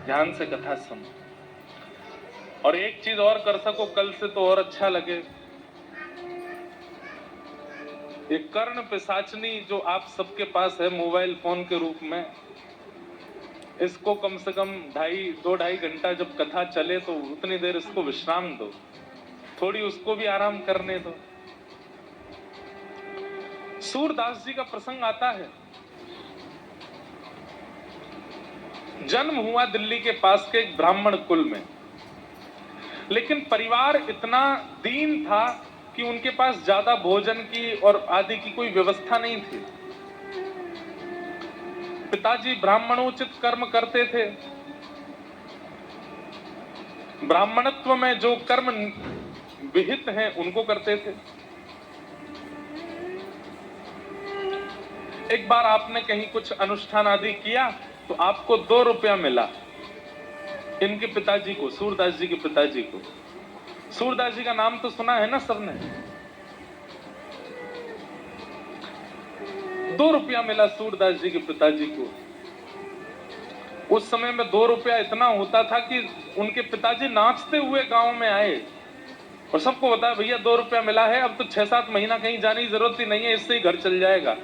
ध्यान से कथा सुन, और एक चीज और कर सको कल से तो और अच्छा लगे। ये कर्ण पिशाचनी जो आप सबके पास है मोबाइल फोन के रूप में, इसको कम से कम 2-2.5 घंटा जब कथा चले तो उतनी देर इसको विश्राम दो, थोड़ी उसको भी आराम करने दो। सूरदास जी का प्रसंग आता है। जन्म हुआ दिल्ली के पास के एक ब्राह्मण कुल में, लेकिन परिवार इतना दीन था कि उनके पास ज्यादा भोजन की और आदि की कोई व्यवस्था नहीं थी। पिताजी ब्राह्मणोचित कर्म करते थे। ब्राह्मणत्व में जो कर्म विहित हैं उनको करते थे। एक बार आपने कहीं कुछ अनुष्ठान आदि किया तो आपको 2 रुपया मिला। इनके पिताजी को, सूरदास जी के पिताजी को, सूरदास जी का नाम तो सुना है ना सबने। 2 रुपया मिला सूरदास जी के पिताजी को। उस समय में 2 रुपया इतना होता था कि उनके पिताजी नाचते हुए गांव में आए और सबको बताया भैया 2 रुपया मिला है, अब तो 6-7 महीना कहीं जाने की जरूरत ही नहीं है, इससे ही घर चल जाएगा।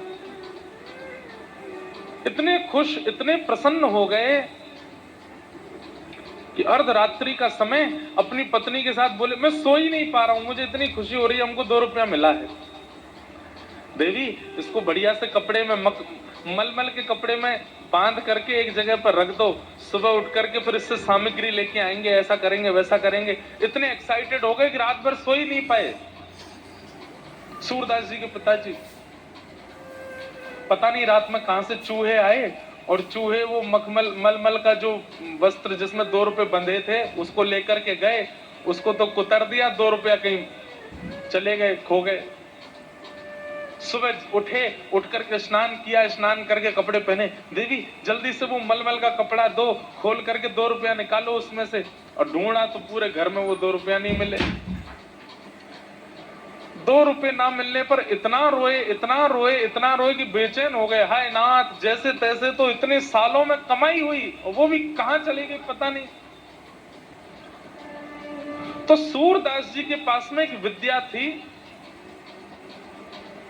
इतने खुश, इतने प्रसन्न हो गए कि अर्धरात्रि का समय अपनी पत्नी के साथ बोले मैं सो ही नहीं पा रहा हूं, मुझे इतनी खुशी हो रही है, हमको 2 रुपया मिला है। देवी इसको बढ़िया से कपड़े में मलमल के कपड़े में बांध करके एक जगह पर रख दो, सुबह उठ करके फिर इससे सामग्री लेके आएंगे, ऐसा करेंगे वैसा करेंगे। इतने एक्साइटेड हो गए कि रात भर सो ही नहीं पाए सूरदास जी के पिताजी। पता नहीं रात में कहां से चूहे आए और चूहे वो मलमल का जो वस्त्र जिसमें 2 रुपए बंधे थे उसको लेकर के गए, उसको तो कुतर दिया, 2 रुपया कहीं चले गए, खो गए। सुबह उठे, उठ करके स्नान किया, स्नान करके कपड़े पहने, देवी जल्दी से वो मलमल का कपड़ा दो, खोल करके 2 रुपया निकालो उसमें से। और ढूंढा तो पूरे घर में वो 2 रुपया नहीं मिले। 2 रुपए ना मिलने पर इतना रोए, इतना रोए, इतना रोए कि बेचैन हो गए। हाय नाथ, जैसे तैसे तो इतने सालों में कमाई हुई और वो भी कहां चली गई पता नहीं। तो सूरदास जी के पास में एक विद्या थी,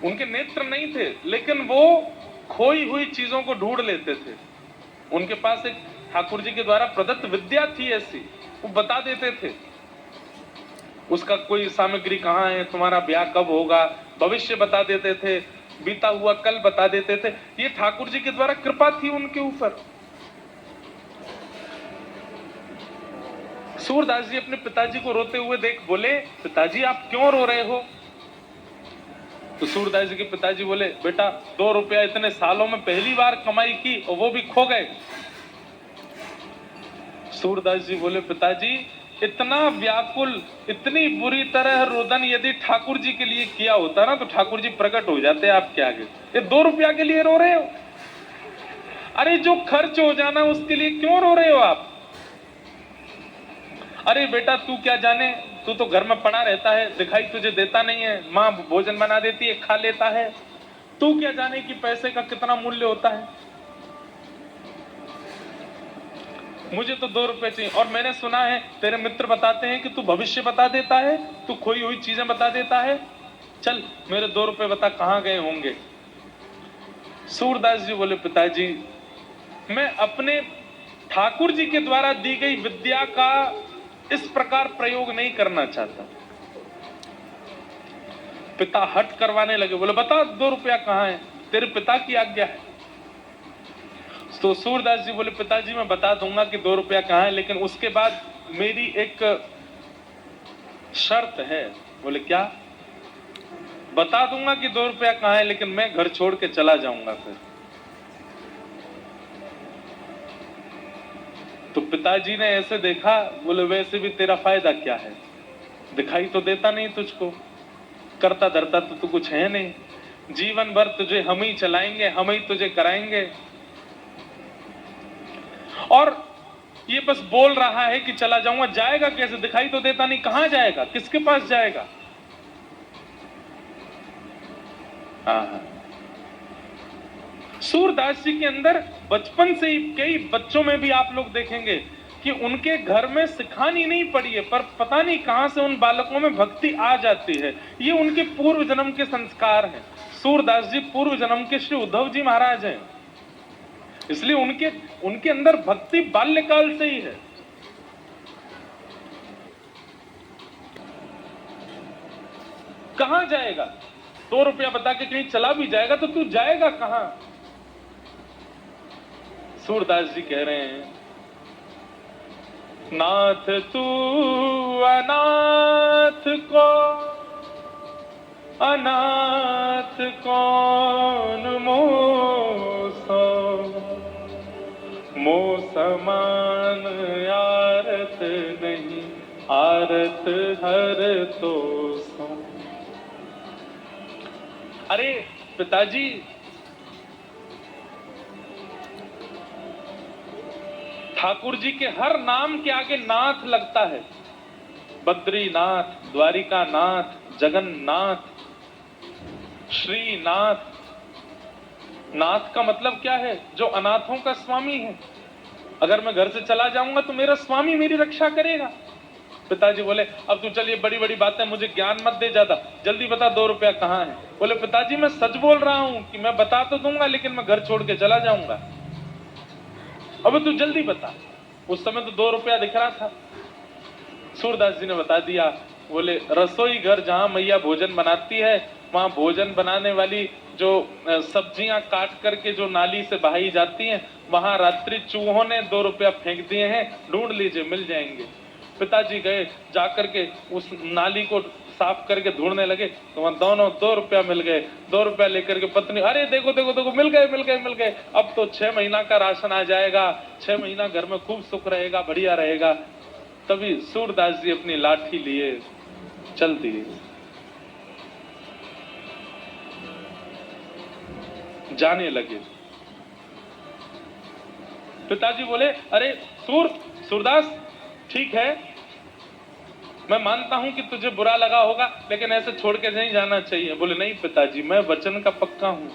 उनके नेत्र नहीं थे लेकिन वो खोई हुई चीजों को ढूंढ लेते थे। उनके पास एक ठाकुर जी के द्वारा प्रदत्त विद्या थी ऐसी, वो बता देते थे उसका कोई सामग्री कहाँ है, तुम्हारा ब्याह कब होगा, भविष्य बता देते थे, बीता हुआ कल बता देते थे। ये ठाकुर जी के द्वारा कृपा थी उनके ऊपर। सूरदास जी अपने पिताजी को रोते हुए देख बोले पिताजी आप क्यों रो रहे हो। तो सूरदास जी के पिताजी बोले बेटा 2 रुपया इतने सालों में पहली बार कमाई की और वो भी खो गए। सूरदास जी बोले पिताजी इतना व्याकुल, इतनी बुरी तरह रुदन यदि ठाकुर जी के लिए किया होता ना तो ठाकुर जी प्रकट हो जाते आपके आगे। ये 2 रुपया के लिए रो रहे हो? अरे जो खर्च हो जाना उसके लिए क्यों रो रहे हो आप? अरे बेटा तू क्या जाने, तू तो घर में पड़ा रहता है, दिखाई तुझे देता नहीं है, माँ भोजन बना देती है, खा लेता है, तू क्या जाने कि पैसे का कितना मूल्य होता है। मुझे तो 2 रुपए चाहिए। और मैंने सुना है तेरे मित्र बताते हैं कि तू भविष्य बता देता है, तू खोई हुई चीजें बता देता है, चल मेरे 2 रुपए बता कहां गए होंगे। सूरदास जी बोले पिताजी मैं अपने ठाकुर जी के द्वारा दी गई विद्या का इस प्रकार प्रयोग नहीं करना चाहता। पिता हट करवाने लगे, बोले बता 2 रुपया कहां है, तेरे पिता की आज्ञा है। तो सूरदास जी बोले पिताजी मैं बता दूंगा कि 2 रुपया कहां है, लेकिन उसके बाद मेरी एक शर्त है। बोले क्या? बता दूंगा कि 2 रुपया कहां है लेकिन मैं घर छोड़ के चला जाऊंगा फिर। तो पिताजी ने ऐसे देखा, बोले वैसे भी तेरा फायदा क्या है, दिखाई तो देता नहीं तुझको, करता धरता तो तू कुछ है नहीं, जीवन भर तुझे हम ही चलाएंगे, हम ही तुझे कराएंगे। और ये बस बोल रहा है कि चला जाऊंगा, जाएगा कैसे, दिखाई तो देता नहीं, कहां जाएगा, किसके पास जाएगा। सूरदास जी के अंदर बचपन से ही, कई बच्चों में भी आप लोग देखेंगे कि उनके घर में सिखानी नहीं पड़ी है, पर पता नहीं कहां से उन बालकों में भक्ति आ जाती है। ये उनके पूर्व जन्म के संस्कार हैं। सूरदास जी पूर्व जन्म के श्री उद्धव जी महाराज हैं, इसलिए उनके अंदर भक्ति बाल्यकाल से ही है। कहां जाएगा? 2 रुपया बता के कहीं चला भी जाएगा तो तू जाएगा कहां? सूरदास जी कह रहे हैं, नाथ तू अनाथ को अनाथ कौन मोसो, मो समान आरत नहीं, आरत हर तो सो। अरे पिताजी, ठाकुर जी के हर नाम के आगे नाथ लगता है। बद्रीनाथ, द्वारिकानाथ, जगन्नाथ, श्रीनाथ। नाथ का मतलब क्या है? जो अनाथों का स्वामी है। अगर मैं घर से चला जाऊंगा तो मेरा स्वामी मेरी रक्षा करेगा। पिताजी बोले, अब तू चलिए, बड़ी बड़ी बातें, मुझे ज्ञान मत दे ज्यादा, जल्दी बता 2 रुपया कहाँ है। बोले, पिताजी मैं सच बोल रहा हूं कि मैं बता तो दूंगा, लेकिन मैं घर छोड़ के चला जाऊंगा। अब तू जल्दी बता। उस समय तो 2 रुपया दिख रहा था। सूरदास जी ने बता दिया। बोले, रसोई घर जहां मैया भोजन बनाती है, वहां भोजन बनाने वाली जो सब्जियां काट करके जो नाली से बहाई जाती हैं, वहां रात्रि चूहों ने 2 रुपया फेंक दिए हैं, ढूंढ लीजिए, मिल जाएंगे। पिताजी गए, जाकर के उस नाली को साफ करके ढूंढने लगे तो वहां दोनों 2 रुपया मिल गए। 2 रुपया लेकर के पत्नी, अरे देखो देखो देखो, मिल गए मिल गए मिल गए, अब तो 6 महीना का राशन आ जाएगा, 6 महीना घर में खूब सुख रहेगा, बढ़िया रहेगा। तभी सूरदास जी अपनी लाठी लिए चल दिए, जाने लगे। पिताजी बोले, अरे सूरदास, ठीक है, मैं मानता हूं कि तुझे बुरा लगा होगा, लेकिन ऐसे छोड़ के नहीं जाना चाहिए। बोले, नहीं पिताजी, मैं वचन का पक्का हूं।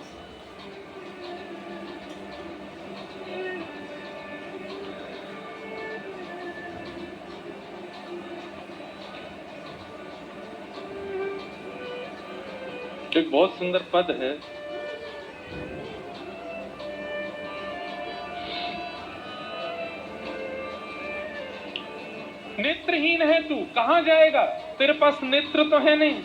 एक बहुत सुंदर पद है, नेत्रहीन है तू, कहां जाएगा? तेरे पास नेत्र तो है नहीं।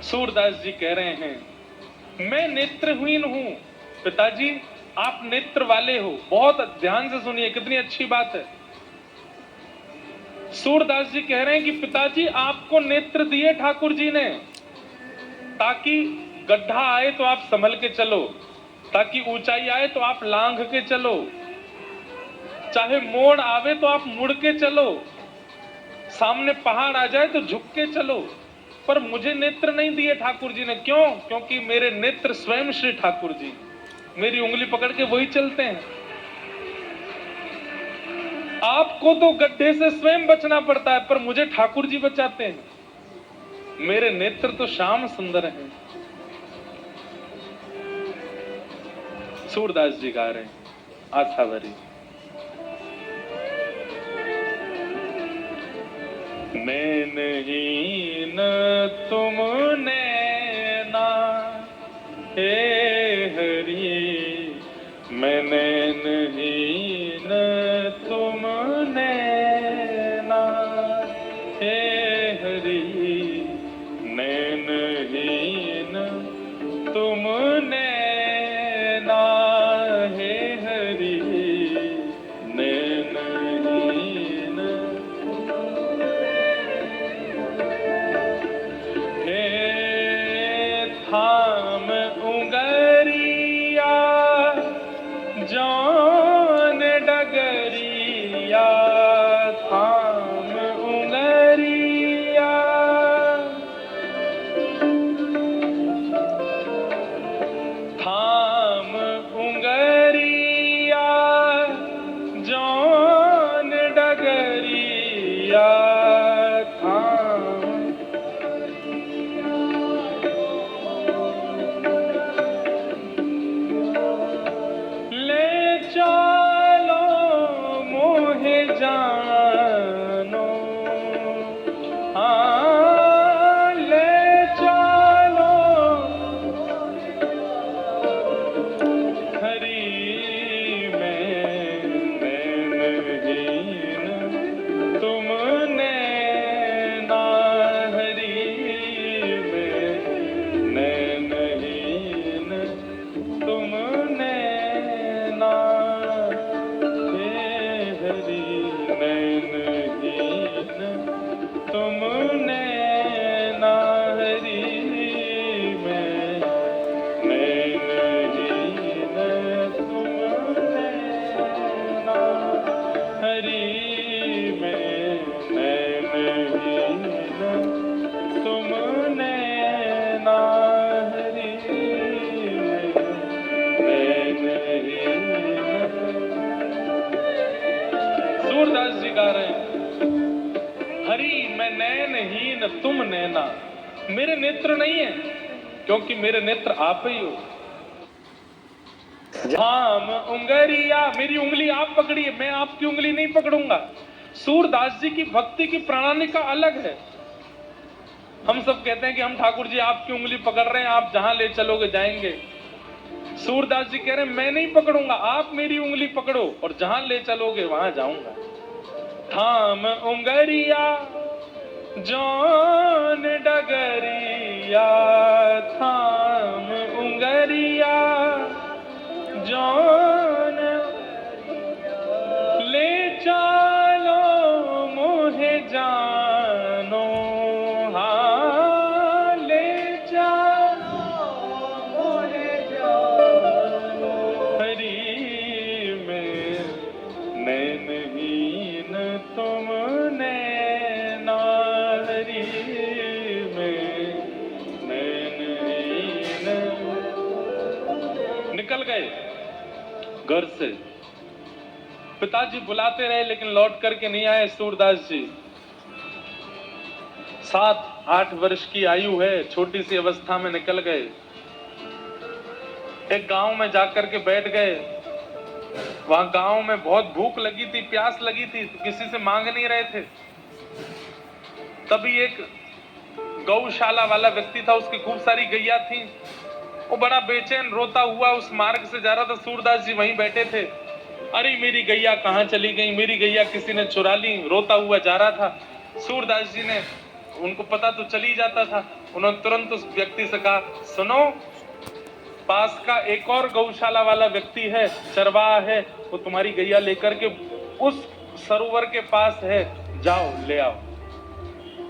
सूरदास जी कह रहे हैं, मैं नेत्रहीन हूं। पिताजी, आप नेत्र वाले हो। बहुत ध्यान से सुनिए, कितनी अच्छी बात है। सूरदास जी कह रहे हैं कि पिताजी, आपको नेत्र दिए ठाकुर जी ने, ताकि गड्ढा आए तो आप संभल के चलो, ताकि ऊंचाई आए तो आप लांघ के चलो, चाहे मोड़ आवे तो आप मुड़ के चलो, सामने पहाड़ आ जाए तो झुक के चलो। पर मुझे नेत्र नहीं दिए ठाकुर जी ने। क्यों? क्योंकि मेरे नेत्र स्वयं श्री ठाकुर जी, मेरी उंगली पकड़ के वही चलते हैं। आपको तो गड्ढे से स्वयं बचना पड़ता है, पर मुझे ठाकुर जी बचाते हैं। मेरे नेत्र तो श्याम सुंदर हैं। सूरदास जी गा रहे हैं, आछावरी। नैनहीन तुमने ना हे हरि, मैं नैनहीन तुमने ना हे हरि, नैनहीन तुमने ना हे हरि, नैनहीन थाम उंगरिया जौन सूरदास जी गा रहे हैं, हरि मैं नैनहीन तुम नैना, मेरे नेत्र नहीं है क्योंकि मेरे नेत्र आप ही हो। धाम उंगरिया, मेरी उंगली आप पकड़िए, मैं आपकी उंगली नहीं पकड़ूंगा। सूरदास जी की भक्ति की प्रणाली का अलग है। हम सब कहते हैं कि हम ठाकुर जी आपकी उंगली पकड़ रहे हैं, आप जहां ले चलोगे जाएंगे। सूरदास जी कह रहे हैं मैं नहीं पकड़ूंगा, आप मेरी उंगली पकड़ो और जहां ले चलोगे वहां जाऊंगा। थाम उंगरिया जौन डगरिया, थाम उंगरिया जौन ले चलो मोहे जानो, हाँ ले चलो मोहे जानो। हरि में नैनहीन तुम नैना, हरि में नैनहीन। निकल गए घर से, पिताजी बुलाते रहे लेकिन लौट करके नहीं आए सूरदास जी। 7-8 वर्ष की आयु है, छोटी सी अवस्था में निकल गए। एक गांव में जाकर के बैठ गए। वहां गांव में बहुत भूख लगी थी, प्यास लगी थी, तो किसी से मांग नहीं रहे थे। तभी एक गौशाला वाला व्यक्ति था, उसकी खूब सारी गैया थी। वो बड़ा बेचैन रोता हुआ उस मार्ग से जा रहा था। सूरदास जी वहीं बैठे थे। अरे मेरी गैया कहाँ चली गई, मेरी गैया किसी ने चुरा ली, रोता हुआ जा रहा था। सूरदास जी ने, उनको पता तो चली जाता था, उन्होंने तुरंत उस व्यक्ति से कहा, सुनो पास का एक और गौशाला वाला व्यक्ति है, चरवाहा है, वो तुम्हारी गैया लेकर के उस सरोवर के पास है, जाओ ले आओ।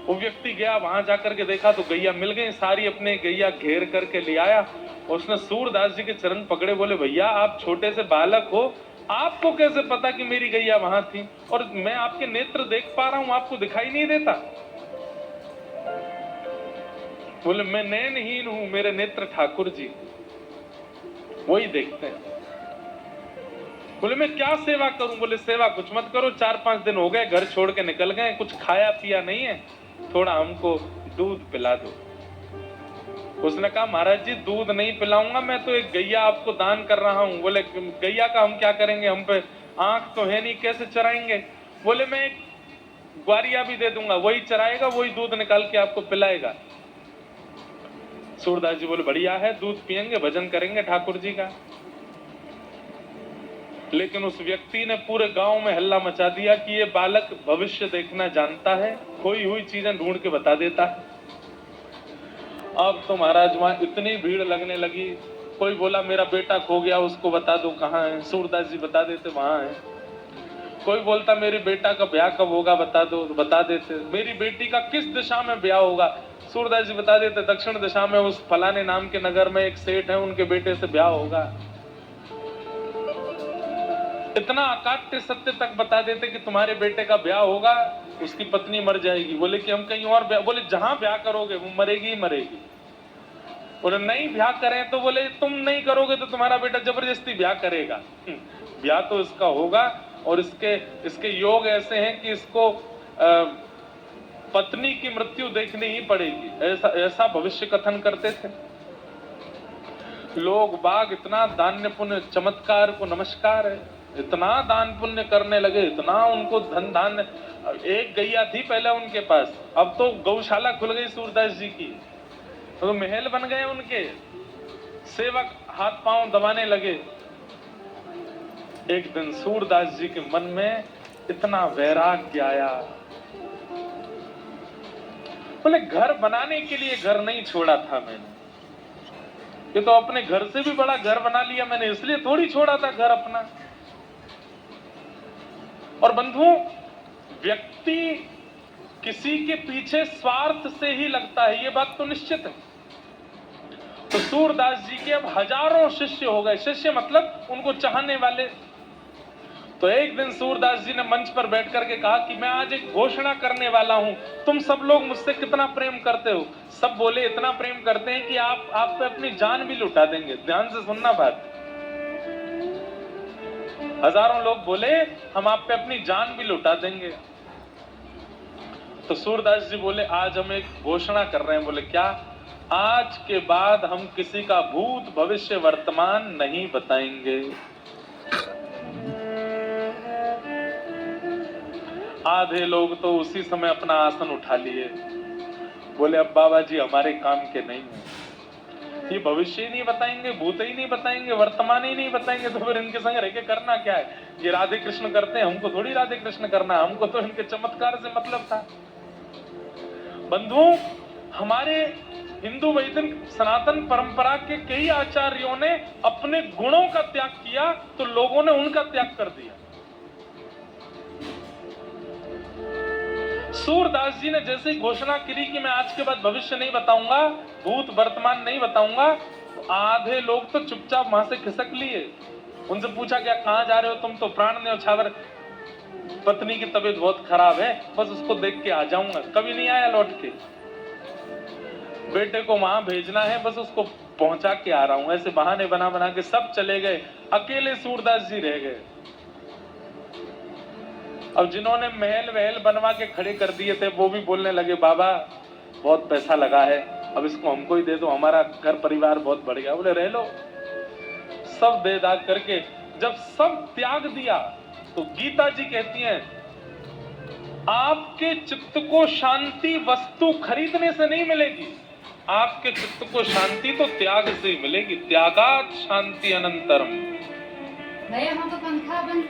वो व्यक्ति गया, वहां जाकर के देखा तो गैया मिल गई सारी, अपने गैया घेर करके ले आया। उसने सूरदास जी के चरण पकड़े, बोले भैया आप छोटे से बालक हो, आपको कैसे पता कि मेरी गैया वहां थी, और मैं आपके नेत्र देख पा रहा हूं, आपको दिखाई नहीं देता? बोले मैं नैनहीन हूं, मेरे नेत्र ठाकुर जी वही देखते हैं। बोले मैं क्या सेवा करूं? बोले सेवा कुछ मत करो, 4-5 दिन हो गए घर छोड़ के निकल गए, कुछ खाया पिया नहीं है, थोड़ा हमको दूध पिला दो। उसने कहा महाराज जी दूध नहीं पिलाऊंगा, मैं तो एक गैया आपको दान कर रहा हूं। बोले गैया का हम क्या करेंगे, हम पे आंख तो है नहीं, कैसे चराएंगे? बोले मैं एक ग्वारिया भी दे दूंगा, वही चराएगा, वही दूध निकाल के आपको पिलाएगा। सूरदास जी बोले बढ़िया है, दूध पियेंगे, भजन करेंगे ठाकुर जी का। लेकिन उस व्यक्ति ने पूरे गांव में हल्ला मचा दिया कि ये बालक भविष्य देखना जानता है, खोई हुई चीजें ढूंढ के बता देता है। अब तो महाराज वहां इतनी भीड़ लगने लगी। कोई बोला मेरा बेटा खो गया, उसको बता दो कहाँ है, सूरदास जी बता देते वहां है। कोई बोलता मेरी बेटा का ब्याह कब होगा बता दो, बता देते। मेरी बेटी का किस दिशा में ब्याह होगा, सूरदास जी बता देते, दक्षिण दिशा में उस फलाने नाम के नगर में एक सेठ है, उनके बेटे से ब्याह होगा। इतना अकाट्य सत्य तक बता देते कि तुम्हारे बेटे का ब्याह होगा, उसकी पत्नी मर जाएगी। बोले कि हम कहीं और ब्याह, बोले जहां ब्याह करोगे वो मरेगी ही मरेगी। बोले नहीं ब्याह करें तो बोले तुम नहीं करोगे तो तुम्हारा बेटा जबरदस्ती ब्याह करेगा। ब्याह तो इसका होगा, और इसके योग ऐसे हैं कि इसको पत्नी की मृत्यु देखनी ही पड़ेगी, ऐसा भविष्य कथन करते थे लोग बाग। इतना दान्य पुण्य, चमत्कार को नमस्कार है, इतना दान पुण्य करने लगे, इतना उनको धन धान्य। एक गैया थी पहले उनके पास, अब तो गौशाला खुल गई सूरदास जी की, तो महल बन गए उनके, सेवक हाथ पांव दबाने लगे। एक दिन सूरदास जी के मन में इतना वैराग्य आया, बोले घर बनाने के लिए घर नहीं छोड़ा था मैंने, ये तो अपने घर से भी बड़ा घर बना लिया मैंने, इसलिए थोड़ी छोड़ा था घर अपना। और बंधुओं, व्यक्ति किसी के पीछे स्वार्थ से ही लगता है, ये बात तो निश्चित है। तो सूरदास जी के अब हजारों शिष्य हो गए, शिष्य मतलब उनको चाहने वाले। तो एक दिन सूरदास जी ने मंच पर बैठ करके कहा कि मैं आज एक घोषणा करने वाला हूं, तुम सब लोग मुझसे कितना प्रेम करते हो। सब बोले इतना प्रेम करते हैं कि आप पे अपनी जान भी लुटा देंगे। ध्यान से सुनना बात। हजारों लोग बोले हम आप पे अपनी जान भी लुटा देंगे। तो सूरदास जी बोले आज हम एक घोषणा कर रहे हैं। बोले क्या? आज के बाद हम किसी का भूत भविष्य वर्तमान नहीं बताएंगे। आधे लोग तो उसी समय अपना आसन उठा लिए। बोले अब बाबा जी हमारे काम के नहीं है, ये भविष्य ही नहीं बताएंगे, भूत ही नहीं बताएंगे, वर्तमान ही नहीं बताएंगे, तो फिर इनके संग रह के करना क्या है? ये राधे कृष्ण करते हैं, हमको थोड़ी राधे कृष्ण करना, हमको तो इनके चमत्कार से मतलब था। बंधुओं, हमारे हिंदू वैदिक सनातन परंपरा के कई आचार्यों ने अपने गुणों का त्याग किया तो लोगों ने उनका त्याग कर दिया। सूरदास जी ने जैसे ही घोषणा करी कि मैं आज के बाद भविष्य नहीं बताऊंगा, भूत वर्तमान नहीं बताऊंगा, तो आधे लोग तो चुपचाप वहां से खिसक लिए। उनसे पूछा क्या कहां जा रहे हो तुम? तो प्राण न्योछावर पत्नी की तबीयत बहुत खराब है, बस उसको देख के आ जाऊंगा। कभी नहीं आया लौट के। बेटे को वहां भेजना है, बस उसको पहुंचा के आ रहा हूं। ऐसे बहाने बना बना के सब चले गए, अकेले सूरदास जी रह गए। अब जिन्होंने महल वहल बनवा के खड़े कर दिए थे वो भी बोलने लगे बाबा बहुत पैसा लगा है, अब इसको हमको ही दे दो, हमारा घर परिवार बहुत बढ़ गया। बोले रह लो। सब दे दाग करके जब सब त्याग दिया तो गीता जी कहती हैं आपके चित्त को शांति वस्तु खरीदने से नहीं मिलेगी, आपके चित्त को शांति तो त्याग से ही मिलेगी। त्यागात शांति अनंतरम। भैया वहाँ का पंखा बंद